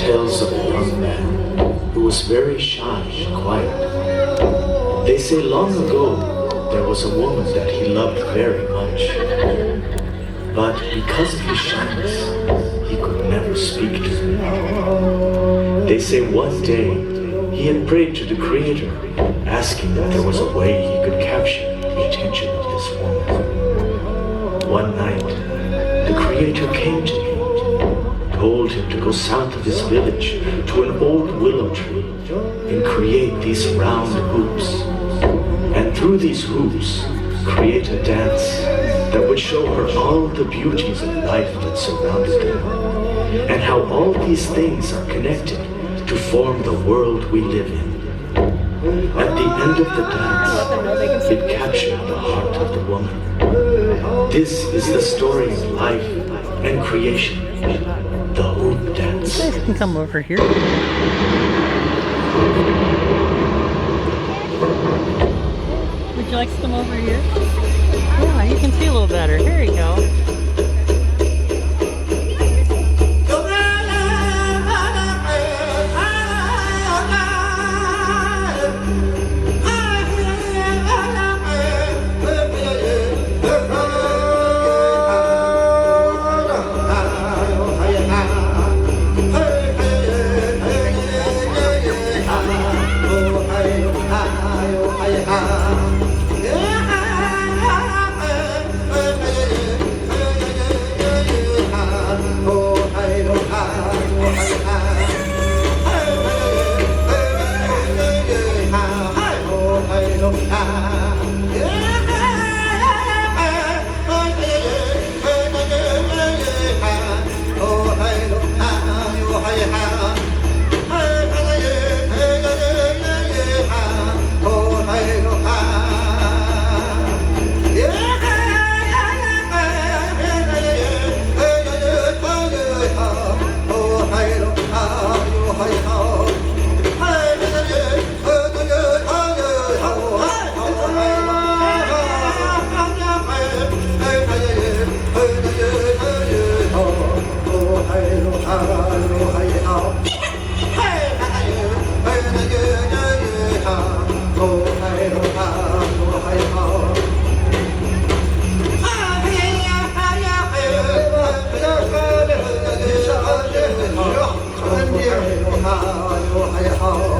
tells of a young man who was very shy and quiet. They say long ago there was a woman that he loved very much. But because of his shyness, he could never speak to her. They say one day he had prayed to the Creator, asking if there was a way he could capture the attention of this woman. One night, the Creator came to him, told him to go south of his village to an old willow tree and create these round hoops. And through these hoops, create a dance that would show her all the beauties of life that surrounded them, and how all these things are connected to form the world we live in. At the end of the dance, it captured the heart of the woman. This is the story of life and creation, the hoop dance. You guys can come over here. Would you like to come over here? Yeah, you can see a little better. Here you go. Oh,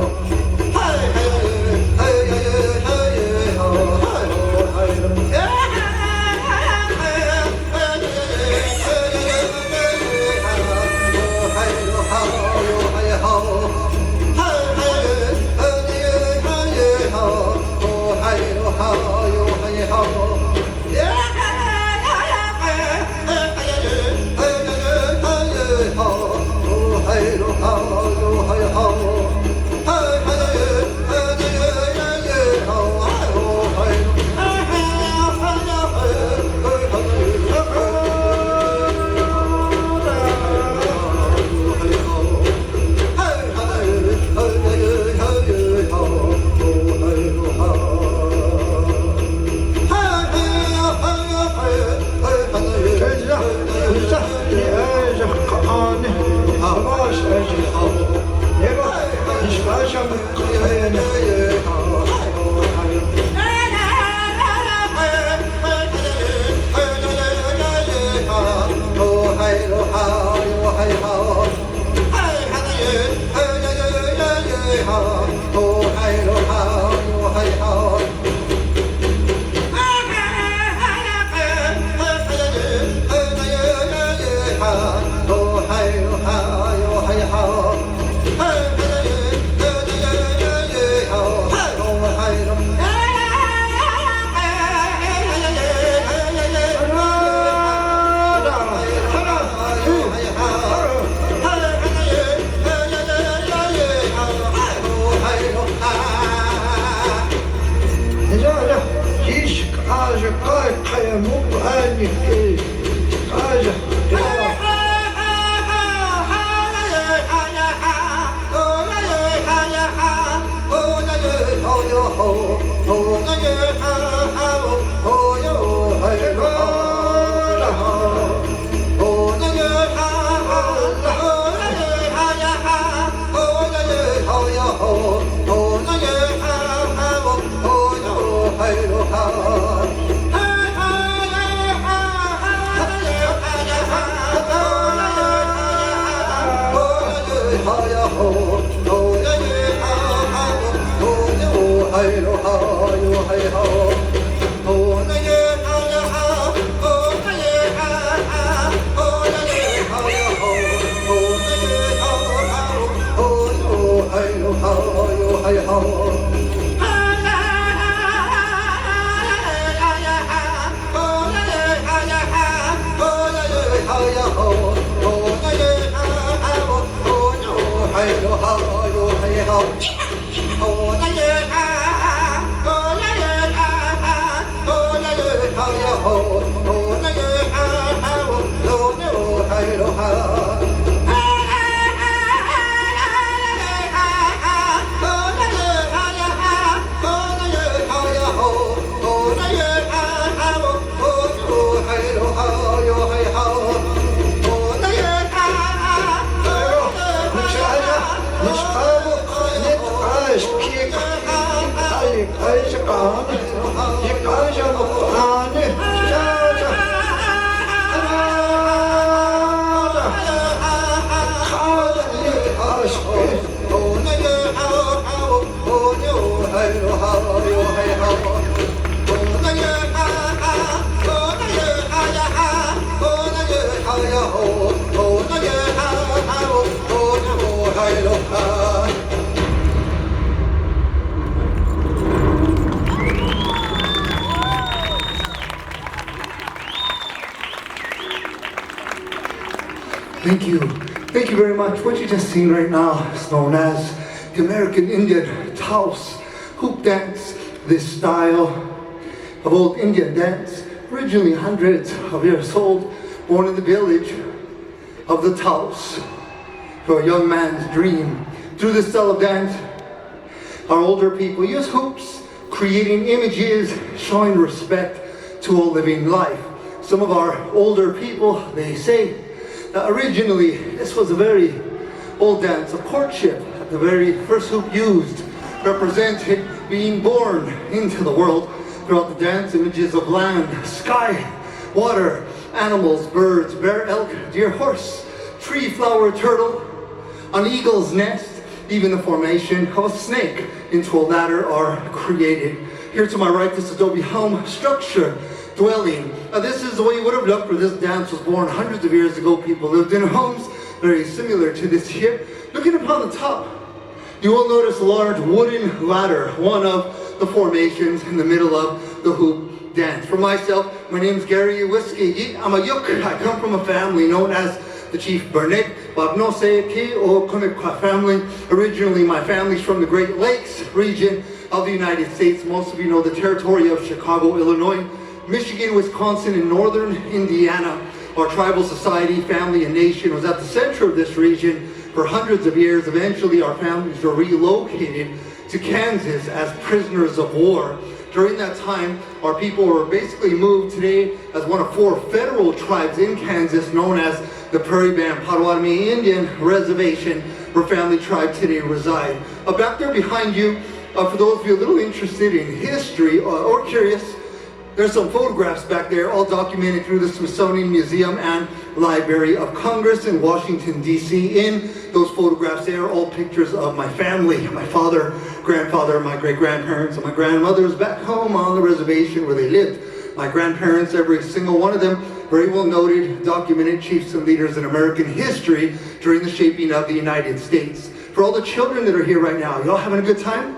Thank you. Thank you very much. What you just seen right now is known as the American Indian Taos hoop dance. This style of old Indian dance, originally hundreds of years old, born in the village of the Taos, for a young man's dream. Through this style of dance, our older people use hoops, creating images, showing respect to all living life. Some of our older people, they say, originally, this was a very old dance of courtship. The very first hoop used represented being born into the world. Throughout the dance, images of land, sky, water, animals, birds, bear, elk, deer, horse, tree, flower, turtle, an eagle's nest, even the formation of a snake into a ladder are created. Here to my right, this adobe home structure dwelling. This is the way it would have looked where this dance was born hundreds of years ago. People lived in homes very similar to this here. Looking upon the top, you will notice a large wooden ladder, one of the formations in the middle of the hoop dance. For myself, my name's Gary Whiskey. I'm a Yuk. I come from a family known as the Chief Burnett, Babnoseki or Kunakwa family. Originally, my family's from the Great Lakes region of the United States. Most of you know the territory of Chicago, Illinois, Michigan, Wisconsin, and northern Indiana. Our tribal society, family, and nation was at the center of this region for hundreds of years. Eventually, our families were relocated to Kansas as prisoners of war. During that time, our people were basically moved today as one of 4 federal tribes in Kansas known as the Prairie Band Potawatomi Indian Reservation, where family tribe today reside. Back there behind you, for those of you a little interested in history or curious, there's some photographs back there, all documented through the Smithsonian Museum and Library of Congress in Washington, D.C. In those photographs, they are all pictures of my family, my father, grandfather, my great-grandparents, and my grandmothers back home on the reservation where they lived. My grandparents, every single one of them, very well noted, documented chiefs and leaders in American history during the shaping of the United States. For all the children that are here right now, y'all having a good time?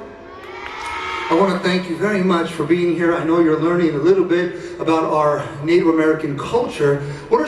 I want to thank you very much for being here. I know you're learning a little bit about our Native American culture. What are